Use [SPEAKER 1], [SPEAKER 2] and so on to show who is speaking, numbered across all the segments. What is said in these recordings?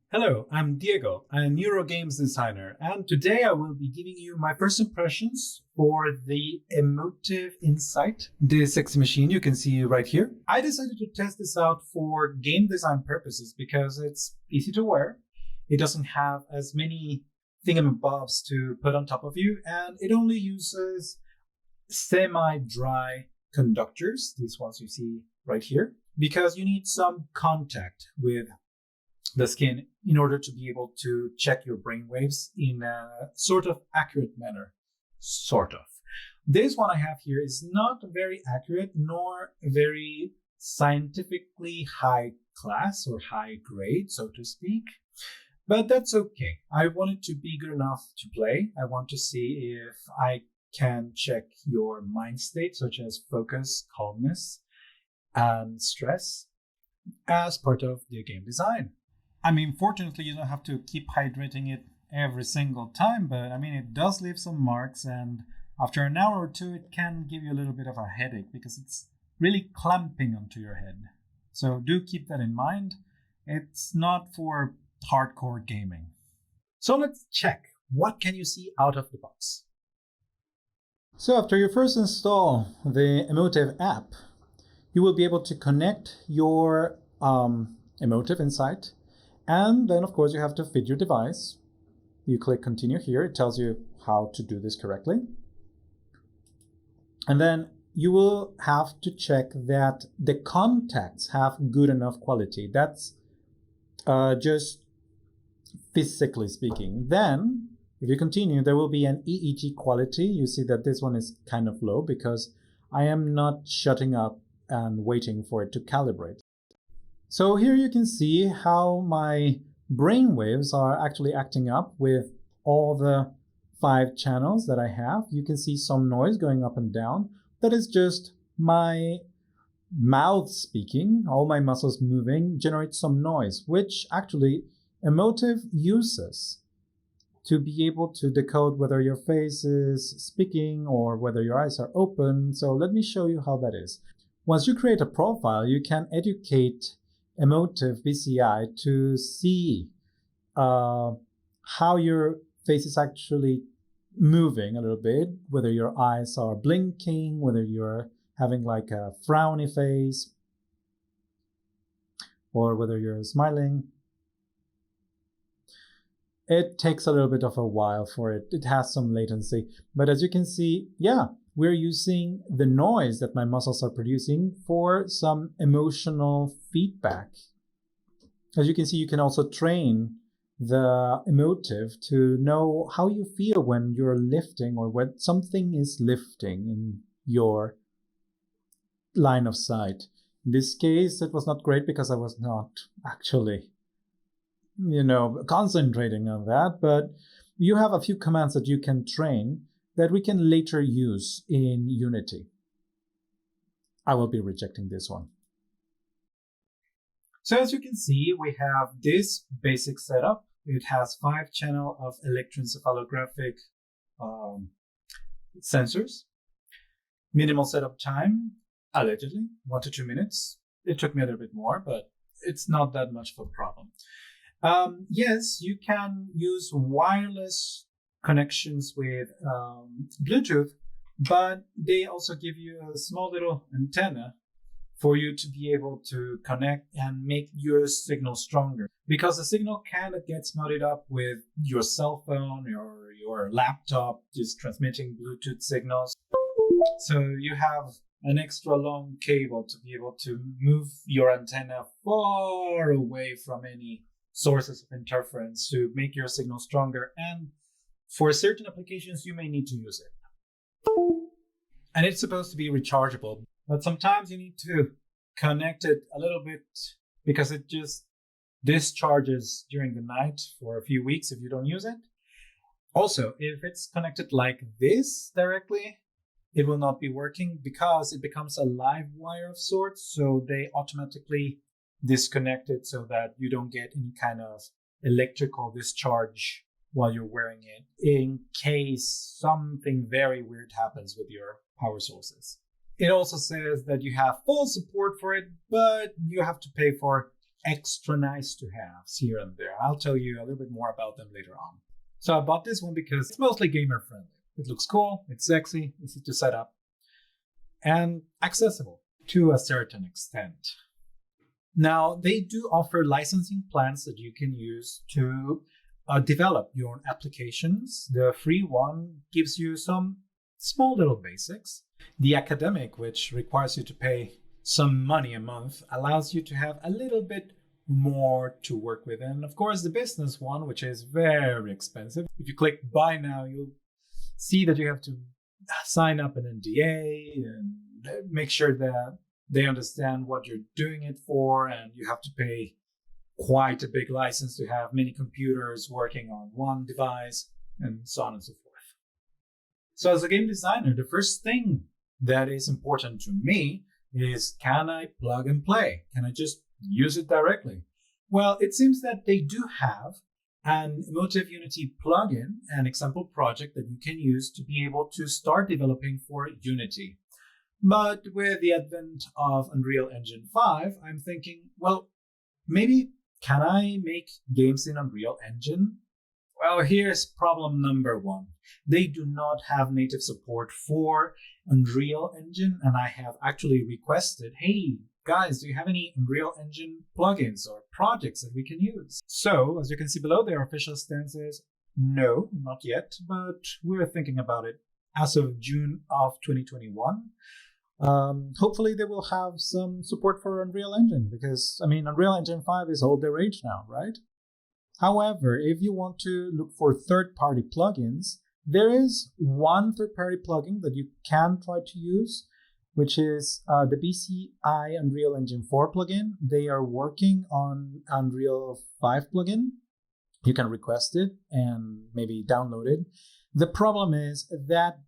[SPEAKER 1] Hello, I'm Diego, a neurogames designer, and today I will be giving you my first impressions for the EMOTIV INSIGHT, this sexy machine you can see right here. I decided to test this out for game design purposes because it's easy to wear, it doesn't have as many thingamabobs to put on top of you, and it only uses semi-dry conductors, these ones you see right here, because you need some contact with the skin in order to be able to check your brain waves in a sort of accurate manner. Sort of. This one I have here is not very accurate nor very scientifically high class or high grade, so to speak. But that's okay. I want it to be good enough to play. I want to see if I can check your mind state, such as focus, calmness, and stress as part of the game design. I mean, fortunately, you don't have to keep hydrating it every single time, but I mean, it does leave some marks, and after an hour or two, it can give you a little bit of a headache because it's really clamping onto your head. So do keep that in mind. It's not for hardcore gaming. So let's check. What can you see out of the box? So after you first install the EMOTIV app, you will be able to connect your EMOTIV INSIGHT. And then, of course, you have to fit your device. You click continue here. It tells you how to do this correctly. And then you will have to check that the contacts have good enough quality. That's just physically speaking. Then, if you continue, there will be an EEG quality. You see that this one is kind of low because I am not shutting up and waiting for it to calibrate. So here you can see how my brain waves are actually acting up with all the 5 channels that I have. You can see some noise going up and down. That is just my mouth speaking, all my muscles moving generates some noise, which actually EMOTIV uses to be able to decode whether your face is speaking or whether your eyes are open. So let me show you how that is. Once you create a profile, you can educate EMOTIV BCI to see how your face is actually moving a little bit, whether your eyes are blinking, whether you're having like a frowny face, or whether you're smiling. It takes a little bit of a while for it. It has some latency, but as you can see, yeah, we're using the noise that my muscles are producing for some emotional feedback. As you can see, you can also train the EMOTIV to know how you feel when you're lifting or when something is lifting in your line of sight. In this case, it was not great because I was not actually, concentrating on that, but you have a few commands that you can train that we can later use in Unity. I will be rejecting this one. So as you can see, we have this basic setup. It has 5 channels of electroencephalographic sensors. Minimal setup time, allegedly, 1 to 2 minutes. It took me a little bit more, but it's not that much of a problem. Yes, you can use wireless connections with Bluetooth, but they also give you a small little antenna for you to be able to connect and make your signal stronger, because the signal kind of gets muddled up with your cell phone or your laptop just transmitting Bluetooth signals. So you have an extra long cable to be able to move your antenna far away from any sources of interference to make your signal stronger, and for certain applications you may need to use it. And it's supposed to be rechargeable, but sometimes you need to connect it a little bit because it just discharges during the night for a few weeks if you don't use it. Also, if it's connected like this directly, it will not be working because it becomes a live wire of sorts, so they automatically disconnect it so that you don't get any kind of electrical discharge while you're wearing it, in case something very weird happens with your power sources. It also says that you have full support for it, but you have to pay for extra nice to haves here and there. I'll tell you a little bit more about them later on. So I bought this one because it's mostly gamer friendly. It looks cool, it's sexy, easy to set up, and accessible to a certain extent. Now, they do offer licensing plans that you can use to develop your own applications. The free one gives you some small little basics. The academic, which requires you to pay some money a month, allows you to have a little bit more to work with. And of course, the business one, which is very expensive. If you click buy now, you'll see that you have to sign up an NDA and make sure that they understand what you're doing it for, and you have to pay quite a big license to have many computers working on one device, and so on and so forth. So as a game designer, the first thing that is important to me is, can I plug and play? Can I just use it directly? Well, it seems that they do have an Emotive Unity plugin, an example project that you can use to be able to start developing for Unity. But with the advent of Unreal Engine 5, I'm thinking, well, maybe can I make games in Unreal Engine? Well, here's problem number one. They do not have native support for Unreal Engine, and I have actually requested, hey, guys, do you have any Unreal Engine plugins or projects that we can use? So, as you can see below, their official stance is no, not yet, but we're thinking about it as of June of 2021. Hopefully they will have some support for Unreal Engine, because Unreal Engine 5 is all the rage now, right? However, if you want to look for third-party plugins, there is one third-party plugin that you can try to use, which is the BCI Unreal Engine 4 plugin. They are working on Unreal 5 plugin. You can request it and maybe download it. The problem is that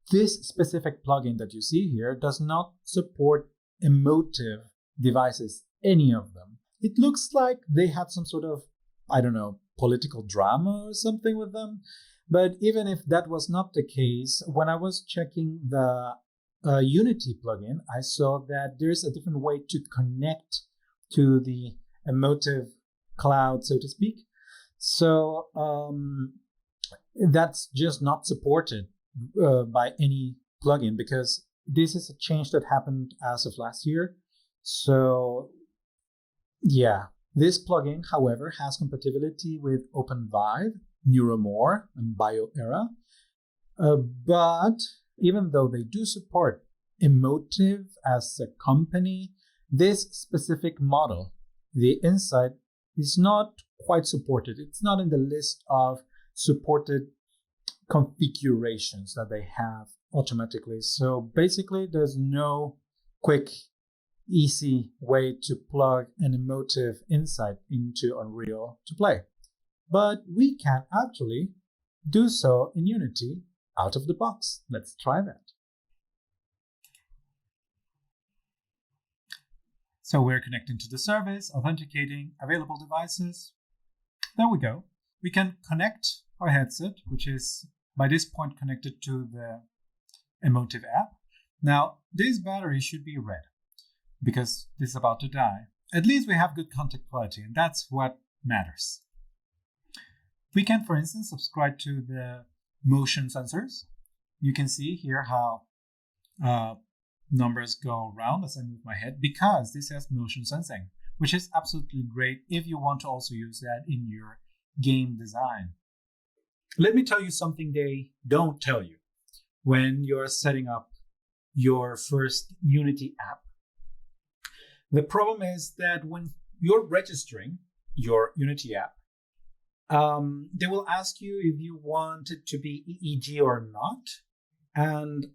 [SPEAKER 1] this specific plugin that you see here does not support emotive devices, any of them. It looks like they had some sort of, political drama or something with them. But even if that was not the case, when I was checking the Unity plugin, I saw that there's a different way to connect to the emotive cloud, so to speak. So that's just not supported by any plugin, because this is a change that happened as of last year. So yeah, this plugin, however, has compatibility with OpenVive, Neuromore, and BioEra. But even though they do support Emotive as a company, this specific model, the Insight, is not quite supported. It's not in the list of supported configurations that they have automatically. So basically, there's no quick, easy way to plug an Emotive Insight into Unreal to play. But we can actually do so in Unity out of the box. Let's try that. So we're connecting to the service, authenticating available devices. There we go. We can connect our headset, which is by this point connected to the Emotive app. Now, this battery should be red because this is about to die. At least we have good contact quality, and that's what matters. We can, for instance, subscribe to the motion sensors. You can see here how numbers go around as I move my head, because this has motion sensing, which is absolutely great if you want to also use that in your game design. Let me tell you something they don't tell you when you're setting up your first Unity app. The problem is that when you're registering your Unity app, they will ask you if you want it to be EEG or not. And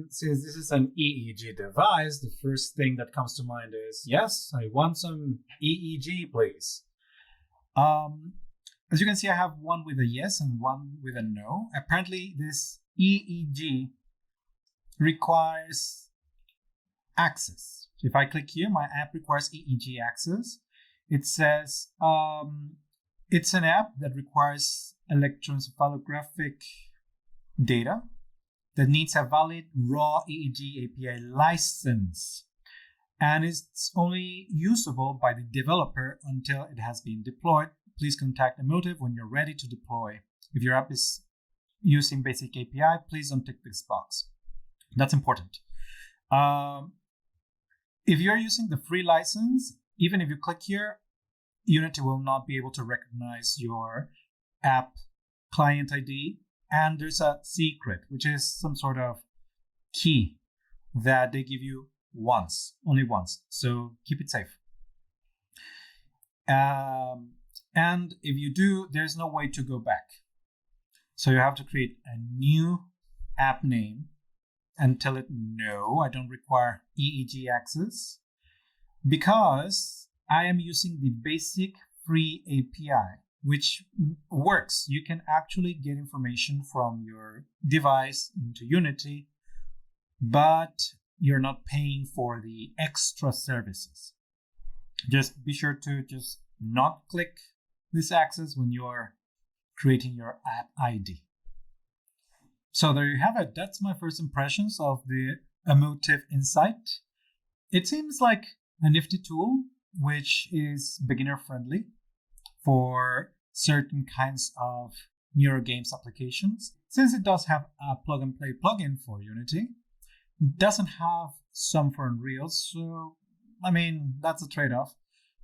[SPEAKER 1] since this is an EEG device, the first thing that comes to mind is, yes, I want some EEG, please. As you can see, I have one with a yes and one with a no. Apparently, this EEG requires access. So if I click here, my app requires EEG access. It says it's an app that requires electroencephalographic data that needs a valid raw EEG API license. and it's only usable by the developer until it has been deployed. Please contact Emotive when you're ready to deploy. If your app is using basic API, please don't tick this box. That's important. If you're using the free license, even if you click here, Unity will not be able to recognize your app client ID. And there's a secret, which is some sort of key that they give you only once. So keep it safe. And if you do, there's no way to go back. So you have to create a new app name and tell it, no, I don't require EEG access because I am using the basic free API, which works. You can actually get information from your device into Unity, but you're not paying for the extra services. Just be sure to just not click this access when you're creating your app ID. So there you have it. That's my first impressions of the EMOTIV INSIGHT. It seems like a nifty tool, which is beginner friendly for certain kinds of NeuroGames applications. Since it does have a plug and play plugin for Unity, it doesn't have some for Unreal. So, that's a trade-off.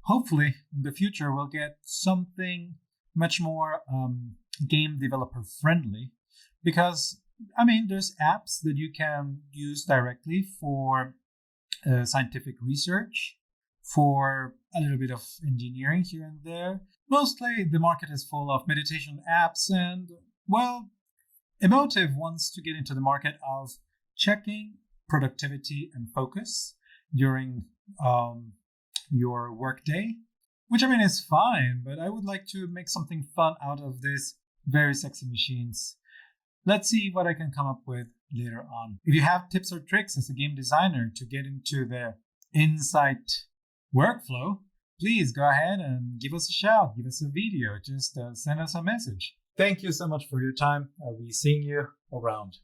[SPEAKER 1] Hopefully in the future, we'll get something much more game developer friendly, because there's apps that you can use directly for scientific research, for a little bit of engineering here and there. Mostly the market is full of meditation apps, and Emotive wants to get into the market of checking productivity and focus during your workday, which is fine, but I would like to make something fun out of this very sexy machines. Let's see what I can come up with later on. If you have tips or tricks as a game designer to get into the Insight workflow, please go ahead and give us a shout, give us a video, just send us a message. Thank you so much for your time. I'll be seeing you around.